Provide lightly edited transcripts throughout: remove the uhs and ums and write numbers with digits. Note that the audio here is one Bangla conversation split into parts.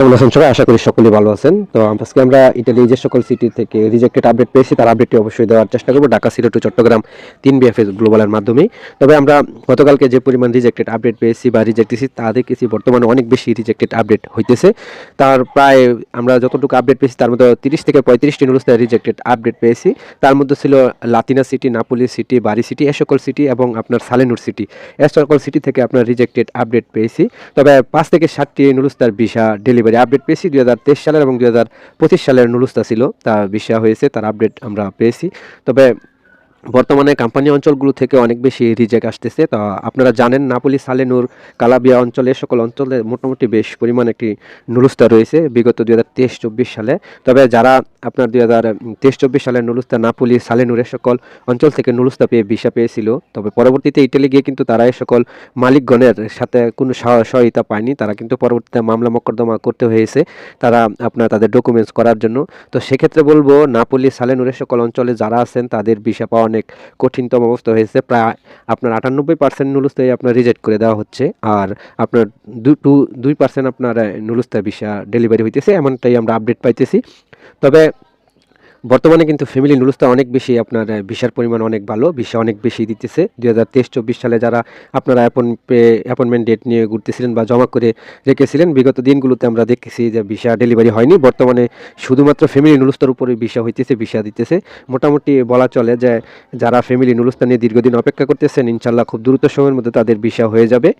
কেমন আছেন সবাই? আশা করি সকলেই ভালো আছেন। তো আজকে আমরা ইতালির যে সকল সিটি থেকে রিজেক্টেড আপডেট পেয়েছি তার আপডেটটি অবশ্যই দেওয়ার চেষ্টা করব ঢাকা, সিলেট ও চট্টগ্রাম 3 বিএফএস গ্লোবালের মাধ্যমেই। তবে আমরা গতকালকে যে পরিমাণ রিজেক্টেড আপডেট পেয়েছি বা রিজেক্ট দিয়েছি তা দেখেছি বর্তমানে অনেক বেশি রিজেক্টেড আপডেট হইতেছে। তার প্রায় আমরা যতটুকু আপডেট পেয়েছি তার মধ্যে 30 থেকে 35টি নুরুস্তায় রিজেক্টেড আপডেট পেয়েছি। তার মধ্যে ছিল লাতিনা সিটি, নাপোলি সিটি, বারি সিটি, এ সকল সিটি এবং আপনার সালেনুর সিটি। এ সকল সিটি থেকে আপনার রিজেক্টেড আপডেট পেয়েছি। তবে 5 থেকে 7টি নুরুস্তার ভিসা ডেলিভারি আপডেট পেয়েছি। 2023 সালের এবং 2025 সালের নুরুস্তা ছিল, তা ভিসা হয়েছে, তার আপডেট আমরা পেয়েছি। তবে বর্তমানে কোম্পানি অঞ্চলগুলো থেকে অনেক বেশি রিজেক্ট আসতেছে। তো আপনারা জানেন নাপোলি, সালেনুর, কালাবিয়া অঞ্চলে সকল অঞ্চলে মোটামুটি বেশ পরিমাণ একটি নুরুস্তা রয়েছে বিগত 2023-24 সালে। তবে যারা আপনার 2023-24 সালের নুরুস্তা নাপোলি, সালেনুরের সকল অঞ্চল থেকে নুরুস্তা পেয়ে ভিসা পেয়েছিল, তবে পরবর্তীতে ইটালি গিয়ে কিন্তু তারা এই সকল মালিকগণের সাথে কোনো সহায়তা পায়নি। তারা কিন্তু পরবর্তীতে মামলা মোকদ্দমা করতে হয়েছে তারা আপনার তাদের ডকুমেন্টস করার জন্য। তো সেক্ষেত্রে বলবো নাপোলি, সালেনুরের সকল অঞ্চলে যারা আছেন তাদের ভিসা পাওয়া অনেক কঠিনতম অবস্থা হয়েছে। প্রায় আপনার 98% নুরুস্তাই আপনার রিজেক্ট করে দেওয়া হচ্ছে, আর আপনার 2% আপনার নুরুস্তা ভিসা ডেলিভারি হইতেছে, এমনটাই আমরা আপডেট পাইতেছি। তবে বর্তমানে কিন্তু ফ্যামিলি নুরুস্তা অনেক বেশি আপনার ভিসার পরিমাণ অনেক ভালো, ভিসা অনেক বেশি দিতেছে। 2023-24 সালে যারা আপনারা অ্যাপয়েন্টমেন্ট ডেট নিয়ে ঘুরতেছিলেন বা জমা করে রেখেছিলেন, বিগত দিনগুলোতে আমরা দেখেছি যে ভিসা ডেলিভারি হয়নি। বর্তমানে শুধুমাত্র ফ্যামিলি নুরুস্তার উপরে ভিসা হইতেছে, ভিসা দিতেছে। মোটামুটি বলা চলে যে যারা ফ্যামিলি নুরুস্তা নিয়ে দীর্ঘদিন অপেক্ষা করতেছেন, ইনশাল্লাহ খুব দ্রুত সময়ের মধ্যে তাদের ভিসা হয়ে যাবে।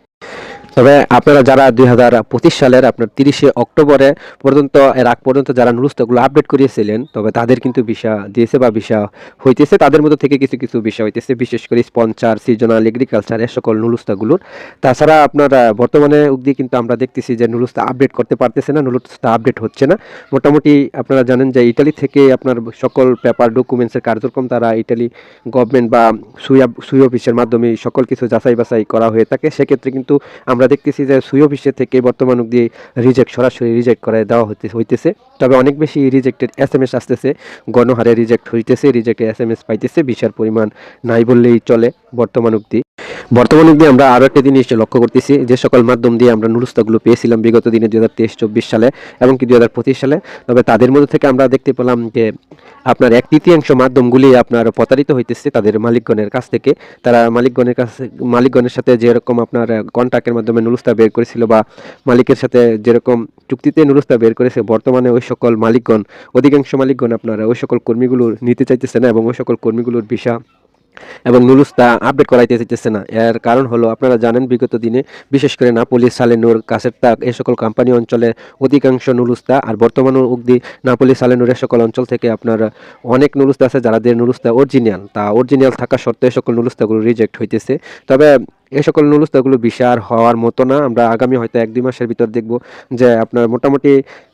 তবে আপনারা যারা 2025 সালের আপনার 30শে অক্টোবরে পর্যন্ত এর আগ পর্যন্ত যারা নুরুস্তাগুলো আপডেট করিয়েছিলেন, তবে তাদের কিন্তু ভিসা দিয়েছে বা ভিসা হইতেছে। তাদের মধ্যে থেকে কিছু কিছু ভিসা হইতেছে, বিশেষ করে স্পন্সর, সিজনাল, এগ্রিকালচার এর সকল নুরুস্তাগুলোর। তাছাড়া আপনার বর্তমানে অবধি কিন্তু আমরা দেখতেছি যে নুরুস্তা আপডেট করতে পারতেছে না, নুরুস্তা আপডেট হচ্ছে না। মোটামুটি আপনারা জানেন যে ইটালি থেকে আপনার সকল পেপার ডকুমেন্টসের কার্যক্রম তারা ইটালি গভর্নমেন্ট বা সুই অফিসের মাধ্যমে সকল কিছু যাচাই বাছাই করা হয়ে থাকে। সেক্ষেত্রে কিন্তু আমরা দেখতেছি যে সুই অফিসের থেকে বর্তমান অবধি সরাসরি রিজেক্ট করে দেওয়া হইতেছে। তবে অনেক বেশি রিজেক্টেড SMS আসতেছে, গণহারে রিজেক্ট হইতেছে, রিজেক্টেড SMS পাইতেছে, ভিসার পরিমাণ নাই বললেই চলে বর্তমান অবধি। আমরা আরও একটা জিনিস লক্ষ্য করতেছি, যে সকল মাধ্যম দিয়ে আমরা নুরুস্তাগুলো পেয়েছিলাম বিগত দিনে 2023-24 সালে এবং কি 2025 সালে, তবে তাদের মধ্যে থেকে আমরা দেখতে পেলাম যে আপনার 1/3 মাধ্যমগুলি আপনার প্রতারিত হইতেছে তাদের মালিকগণের কাছ থেকে। তারা মালিকগণের সাথে যেরকম আপনার কন্ট্রাক্টের মাধ্যমে নুরুস্তা বের করেছিল বা মালিকের সাথে যেরকম চুক্তিতে নুরুস্তা বের করেছে, বর্তমানে ওই সকল অধিকাংশ মালিকগণ আপনারা ওই সকল কর্মীগুলো নিতে চাইতেছে না এবং ওই সকল কর্মীগুলোর ভিসা এবং নুরুস্তা আপডেট করাইতে চাইতেছে না। এর কারণ হলো আপনারা জানেন বিগত দিনে বিশেষ করে নাপোলি, সালেনুর, কাসেরতাক এই সকল কোম্পানি অঞ্চলে অধিকাংশ নুরুস্তা, আর বর্তমান অবধি নাপোলি, সালেনুর সকল অঞ্চল থেকে আপনার অনেক নুরুস্তা আছে যাদের নুরুস্তা অরিজিনাল থাকা সত্ত্বেও এই সকল নুরুস্তাগুলো রিজেক্ট হইতেছে। তবে এই সকল নুরুস্তাগুলো ভিসার হওয়ার মতো না। আমরা আগামী হয়তো 1-2 মাসের ভিতর দেখব যে আপনার মোটামুটি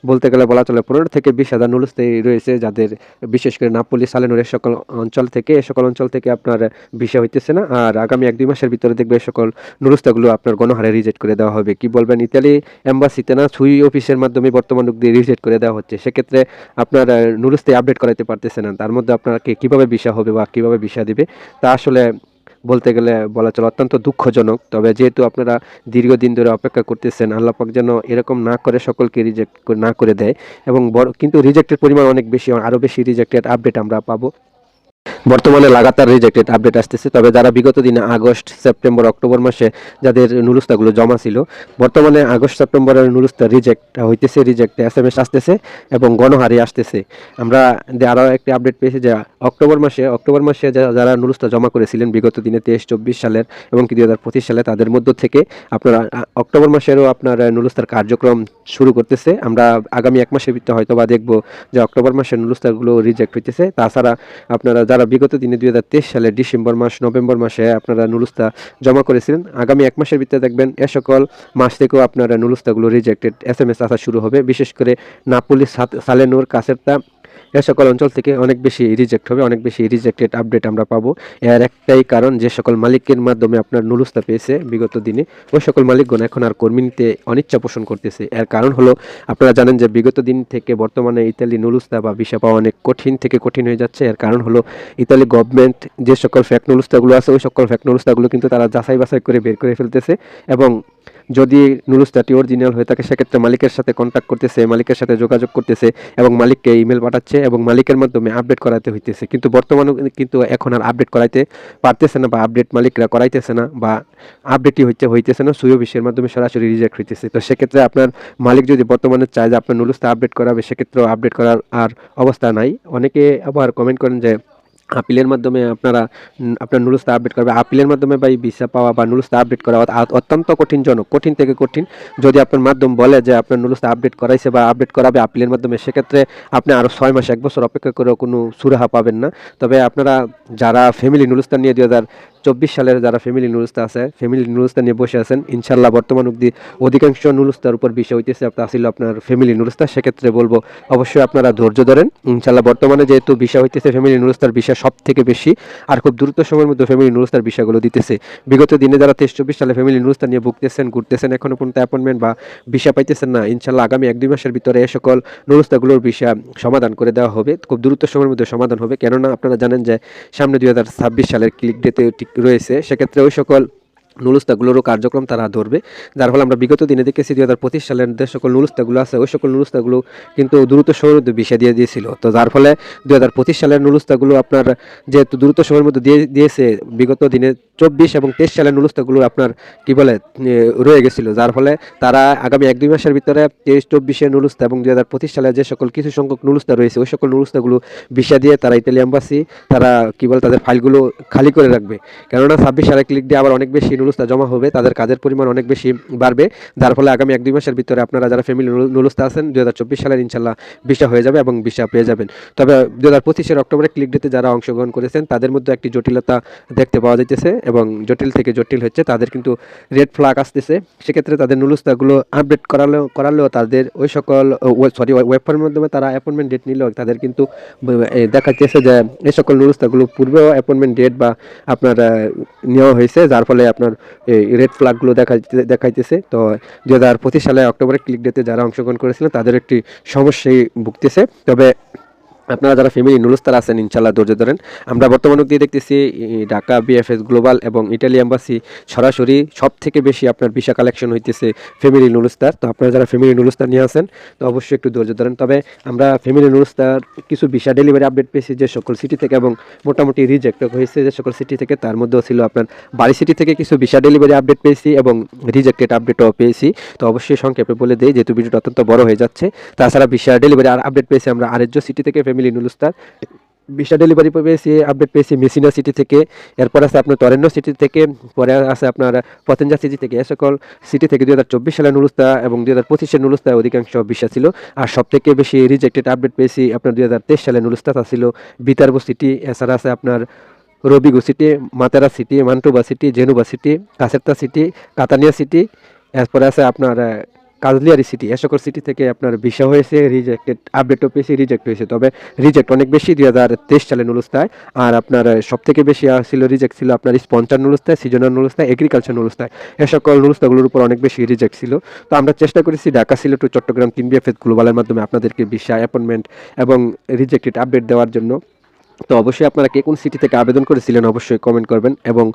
বলতে গেলে বলা চলে 15 থেকে 20 হাজার নুরুস্তাই রয়েছে যাদের বিশেষ করে নাপোলি, সালেনুর এই সকল অঞ্চল থেকে আপনার ভিসা হইতেছে না। আর আগামী 1-2 মাসের ভিতরে দেখবে এই সকল নুরুস্তাগুলো আপনার গণহারে রিজেক্ট করে দেওয়া হবে। কি বলবেন, ইতালি এম্বাসিতে না সুই অফিসের মাধ্যমে বর্তমান অবধি রিজেক্ট করে দেওয়া হচ্ছে। সেক্ষেত্রে আপনার নুরুস্তাই আপডেট করাইতে পারতেছে না। তার মধ্যে আপনাকে কিভাবে ভিসা হবে বা কিভাবে ভিসা দিবে তা আসলে বলতে গেলে বলা চলে অত্যন্ত দুঃখজনক। তবে যেহেতু আপনারা দীর্ঘদিন ধরে অপেক্ষা করতেছেন, আল্লাহ পাক যেন এরকম না করে সকলকে রিজেক্ট না করে দেয় এবং কিন্তু রিজেক্টের পরিমাণ অনেক বেশি, আরও বেশি রিজেক্টেড আপডেট আমরা পাবো। বর্তমানে লাগাতার রিজেক্টেড আপডেট আসতেছে। তবে যারা বিগত দিনে আগস্ট, সেপ্টেম্বর, অক্টোবর মাসে যাদের নুরুস্তাগুলো জমা ছিল, বর্তমানে আগস্ট, সেপ্টেম্বরের নুরুস্তা রিজেক্ট SMS আসতেছে এবং গণহারে আসতেছে। আমরা আরও একটি আপডেট পেয়েছি যে অক্টোবর মাসে যারা নুরুস্তা জমা করেছিলেন বিগত দিনে 23-24 সালের এবং কি 2025 সালে, তাদের মধ্য থেকে আপনারা অক্টোবর মাসেরও আপনার নুরুস্তার কার্যক্রম শুরু করতেছে। আমরা আগামী 1 মাসের ভিতরে হয়তো বা দেখবো যে অক্টোবর মাসের নুরুস্তাগুলো রিজেক্ট হইতেছে। তাছাড়া আপনারা যারা বিগত দিনে 2023 সালের ডিসেম্বর মাস, নভেম্বর মাসে আপনারা নুরুস্তা জমা করেছিলেন, আগামী 1 মাসের ভিতরে দেখবেন এ সকল মাস থেকেও আপনারা নুরুস্তাগুলো রিজেক্টেড SMS আসা শুরু হবে। বিশেষ করে নাপোলি, সালেনুর, কাসেরতা এ সকল অঞ্চল থেকে অনেক বেশি রিজেক্ট হবে, অনেক বেশি রিজেক্টেড আপডেট আমরা পাবো। এর একটাই কারণ, যে সকল মালিকের মাধ্যমে আপনার নুরুস্তা পেয়েছে বিগত দিনে, ওই সকল মালিকগণ এখন আর কর্মী নিতে অনিচ্ছা পোষণ করতেছে। এর কারণ হলো আপনারা জানেন যে বিগত দিন থেকে বর্তমানে ইতালি নুরুস্তা বা ভিসা পাওয়া অনেক কঠিন হয়ে যাচ্ছে। এর কারণ হলো ইতালি গভর্নমেন্ট যে সকল ফ্যাক নুরুস্তাগুলো আছে, ওই সকল ফ্যাক নুরুস্তাগুলো কিন্তু তারা যাচাই বাছাই করে বের করে ফেলতেছে এবং যদি নুলুস্তাটি অরিজিনাল হয়ে থাকে সেক্ষেত্রে মালিকের সাথে কন্ট্যাক্ট করতেছে, মালিকের সাথে যোগাযোগ করতেছে এবং মালিককে ইমেল পাঠাচ্ছে এবং মালিকের মাধ্যমে আপডেট করাতে হইতেছে। কিন্তু বর্তমানে কিন্তু এখন আর আপডেট করাইতে পারতেছে না, বা আপডেট মালিকরা করাইতেছে না, বা আপডেটই হইতেছে না, সুই অফিসের মাধ্যমে সরাসরি রিজেক্ট হইতেছে। তো সেক্ষেত্রে আপনার মালিক যদি বর্তমানে চায় যে আপনার নুলুস্তা আপডেট করাবে, সেক্ষেত্রে আপডেট করার আর অবস্থা নাই। অনেকে আবার কমেন্ট করেন যে আপিলের মাধ্যমে আপনারা আপনার নুলুস্তা আপডেট করবে। আপিলের মাধ্যমে বা ভিসা পাওয়া বা নুলুস্তা আপডেট করা অত্যন্ত কঠিনজনক, কঠিন থেকে কঠিন। যদি আপনার মাধ্যম বলে যে আপনার নুলুস্তা আপডেট করাইছে বা আপডেট করাবে আপিলের মাধ্যমে, সেক্ষেত্রে আপনি আরও 6 মাস 1 বছর অপেক্ষা করেও কোনো সুরাহা পাবেন না। তবে আপনারা যারা ফ্যামিলি নুলুস্তা নিয়ে 2024 সালের যারা ফ্যামিলি নুলুস্তা আছে, ফ্যামিলি নুলুস্তা নিয়ে বসে আছেন, ইনশাল্লাহ বর্তমান অবধি অধিকাংশ নুলুস্তার উপর বিষয় হইতেছে আপনার ছিল আপনার ফ্যামিলি নুলুস্তা। সেক্ষেত্রে বলবো অবশ্যই আপনারা ধৈর্য ধরেন। ইনশাল্লাহ বর্তমানে যেহেতু বিষয় হইতেছে ফ্যামিলি নুলুস্তার বিষয় সব থেকে বেশি, আর খুব দ্রুত সময়ের মধ্যে ফ্যামিলি নুলুস্তার বিষয়গুলো দিতেছে। বিগত দিনে যারা 23-24 সালে ফ্যামিলি নুলুস্তা নিয়ে ভুগতেছেন, ঘুরতেছেন, এখনো পর্যন্ত অ্যাপয়েন্টমেন্ট বা ভিসা পাইতেছেন না, ইনশাল্লাহ আগামী 1-2 মাসের ভিতরে এই সকল নুলুস্তাগুলোর ভিসা সমাধান করে দেওয়া হবে, খুব দ্রুত সময়ের মধ্যে সমাধান হবে। কেননা আপনারা জানেন যে সামনে 2026 সালের ক্লিক ডেতে ঠিক রয়েছে, সেক্ষেত্রে ওই সকল নুলুস্তাগুলোরও কার্যক্রম তারা ধরবে। যার ফলে আমরা বিগত দিনে দেখেছি 2025 সালের যে সকল নুলুস্তাগুলো আছে, ওই সকল নুলুস্তাগুলো কিন্তু দ্রুত সময়ের মধ্যে বিষয় দিয়ে দিয়েছিল। তো যার ফলে 2025 সালের নুলুস্তাগুলো আপনার যেহেতু দ্রুত সময়ের মধ্যে দিয়েছে, বিগত দিনে 24 এবং 23 সালের নুলুস্তাগুলো আপনার কি বলে রয়ে গেছিল। যার ফলে তারা আগামী 1-2 মাসের ভিতরে 23-24 নুলুস্তা এবং 2025 সালে যে সকল কিছু সংখ্যক নুলুস্তা রয়েছে, ওই সকল নুলুস্তাগুলো ভিসা দিয়ে তারা ইতালি এম্বাসি তারা কি বলে তাদের ফাইলগুলো খালি করে রাখবে। কেননা 26 সালে ক্লিক দিয়ে আবার অনেক বেশি নুলুস্তা জমা হবে, তাদের কাজের পরিমাণ অনেক বেশি বাড়বে। যার ফলে আগামী 1-2 মাসের ভিতরে আপনারা যারা ফ্যামিলি নুলুস্তা আছেন 2024 সালের ইনশাল্লাহ ভিসা হয়ে যাবে এবং ভিসা পেয়ে যাবেন। তবে 2025 অক্টোবরে ক্লিক ডেতে যারা অংশগ্রহণ করেছেন তাদের মধ্যে একটি জটিলতা দেখতে পাওয়া যাইতেছে এবং জটিল থেকে জটিল হচ্ছে, তাদের কিন্তু রেড ফ্ল্যাগ আসতেছে। সেক্ষেত্রে তাদের নুলুস্তাগুলো আপডেট করালেও তাদের ওই সকল ওয়েব ফর্মের মাধ্যমে তারা অ্যাপয়েন্টমেন্ট ডেট নিলেও তাদের কিন্তু দেখাচ্ছে যে এই সকল নুলুস্তাগুলো পূর্বেও অ্যাপয়েন্টমেন্ট ডেট বা আপনার নেওয়া হয়েছে, যার ফলে আপনার এই রেড ফ্ল্যাগগুলো দেখাইতেছে। তো 2025 সালে অক্টোবরে ক্লিক ডেতে যারা অংশগ্রহণ করেছিলেন তাদের একটি সমস্যায় ভুগতেছে। তবে আপনারা যারা ফ্যামিলি নুলুস্তার আছেন ইনশাল্লাহ ধৈর্য ধরেন। আমরা বর্তমানে দিয়ে দেখতেছি ঢাকা বিএফএস গ্লোবাল এবং ইটালি এম্বাসি সরাসরি সব থেকে বেশি আপনার ভিসা কালেকশন হইতেছে ফ্যামিলি নুলুস্তার। তো আপনারা যারা ফ্যামিলি নুলুস্তার নিয়ে আসেন তো অবশ্যই একটু ধৈর্য ধরেন। তবে আমরা ফ্যামিলি নুলুস্তার কিছু ভিসা ডেলিভারি আপডেট পেয়েছি যে সকল সিটি থেকে, এবং মোটামুটি রিজেক্ট হয়েছে যে সকল সিটি থেকে, তার মধ্যেও ছিল আপনার বাড়ি সিটি থেকে কিছু ভিসা ডেলিভারি আপডেট পেয়েছি এবং রিজেক্টেড আপডেটও পেয়েছি। তো অবশ্যই সংক্ষেপে বলে দেই যেহেতু ভিডিওটা অত্যন্ত বড় হয়ে যাচ্ছে। তাছাড়া ভিসা ডেলিভারি আপডেট পেয়েছি আমরা আরেকজন সিটি থেকে ফ্যামিলি নুলুস্তার, ভিসা ডেলিভারি পেয়েছি আপডেট পেয়েছি মেসিনা সিটি থেকে, এরপর আছে আপনার তরেন্দ্র সিটি থেকে, পরে আছে আপনার পতেঞ্জা সিটি থেকে। এ সকল সিটি থেকে 2024 সালের নুলুস্তা এবং 2025 নুলুস্তা অধিকাংশ ভিসা ছিল। আর সব থেকে বেশি রিজেক্টেড আপডেট পেয়েছি আপনার 2023 সালের নুলুস্তা, তা ছিল বিতার্বো সিটি। এছাড়া আছে আপনার Rovigo city, Matera city, Mantova city, Genova city, Caserta city, Catania city, এরপরে আছে আপনার কাজলিয়ারি সিটি। এ সকল সিটি থেকে আপনার ভিসা হয়েছে, রিজেক্টেড আপডেটও পেয়েছি, রিজেক্ট হয়েছে। তবে রিজেক্ট অনেক বেশি 2023 সালে নুলুস্তায়। আর আপনার সব থেকে বেশি ছিল রিজেক্ট ছিল আপনার স্পন্সর নুলুস্তায়, সিজনাল নুলুস্তায়, এগ্রিকালচার নুলুস্তায়। এ সকল নুলুস্তাগুলোর উপর অনেক বেশি রিজেক্ট ছিল। তো আমরা চেষ্টা করেছি ঢাকা, সিলেট ও চট্টগ্রাম 3 বিএফএস গ্লোবালের মাধ্যমে আপনাদেরকে ভিসা অ্যাপয়েন্টমেন্ট এবং রিজেক্টেড আপডেট দেওয়ার জন্য। তো অবশ্যই আপনারা কে কোন সিটি থেকে আবেদন করেছিলেন অবশ্যই কমেন্ট করবেন, এবং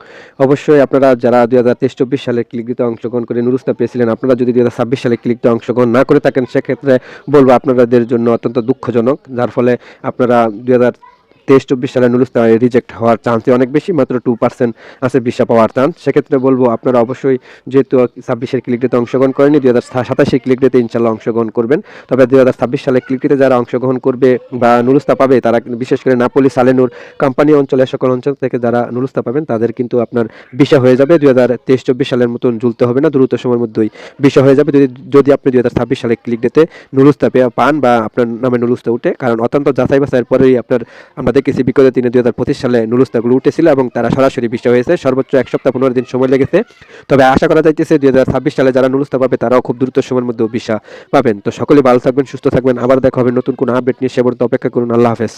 অবশ্যই আপনারা যারা 2023-24 সালে ক্লিক দিতে অংশগ্রহণ করে নুলুস্তা পেয়েছিলেন, আপনারা যদি 2026 সালে ক্লিক দিতে অংশগ্রহণ না করে থাকেন সেক্ষেত্রে বলবো আপনাদের জন্য অত্যন্ত দুঃখজনক। যার ফলে আপনারা 2023-24 সালে নুলুস্তা রিজেক্ট হওয়ার চান্সই অনেক বেশি, মাত্র 2% আছে ভিসা পাওয়ার চান্স। সেক্ষেত্রে বলবো আপনারা অবশ্যই যেহেতু 26-এর ক্লিক ডেতে অংশগ্রহণ করেনি 2027-এর ক্লিক ডেতে ইনশাল্লাহ অংশগ্রহণ করবেন। তবে 2026 সালে ক্লিক ডেতে যারা অংশগ্রহণ করবে বা নুলুস্তা পাবে তারা বিশেষ করে নাপোলি, সালেনুর, কোম্পানি অঞ্চলে সকল অঞ্চল থেকে যারা নুলুস্তা পাবেন তাদের কিন্তু আপনার ভিসা হয়ে যাবে। 2023-24 সালের মতন ঝুলতে হবে না, দ্রুত সময়ের মধ্যেই ভিসা হয়ে যাবে যদি আপনি 2026 সালে ক্লিক ডেতে নুলুস্তা পান বা আপনার নামে নুলুস্তা উঠে। কারণ অত্যন্ত যাচাই বাছাইয়ের পরেই আপনার আমরা দেখেছি বিগত দিনে 2025 সালে নুলুস্তাগুলো উঠেছিল এবং তারা সরাসরি ভিসা হয়েছে, সর্বোচ্চ 1 সপ্তাহ 15 দিন সময় লেগেছে। তবে আশা করা যাইতেছে 2026 সালে যারা নুলুস্তা পাবে তারাও খুব দ্রুত সময়ের মধ্যে ভিসা পাবেন। তো সকলেই ভালো থাকবেন, সুস্থ থাকবেন, আবার দেখা হবে নতুন কোনো আপডেট নিয়ে। সে পর্যন্ত অপেক্ষা করুন। আল্লাহ হাফেজ।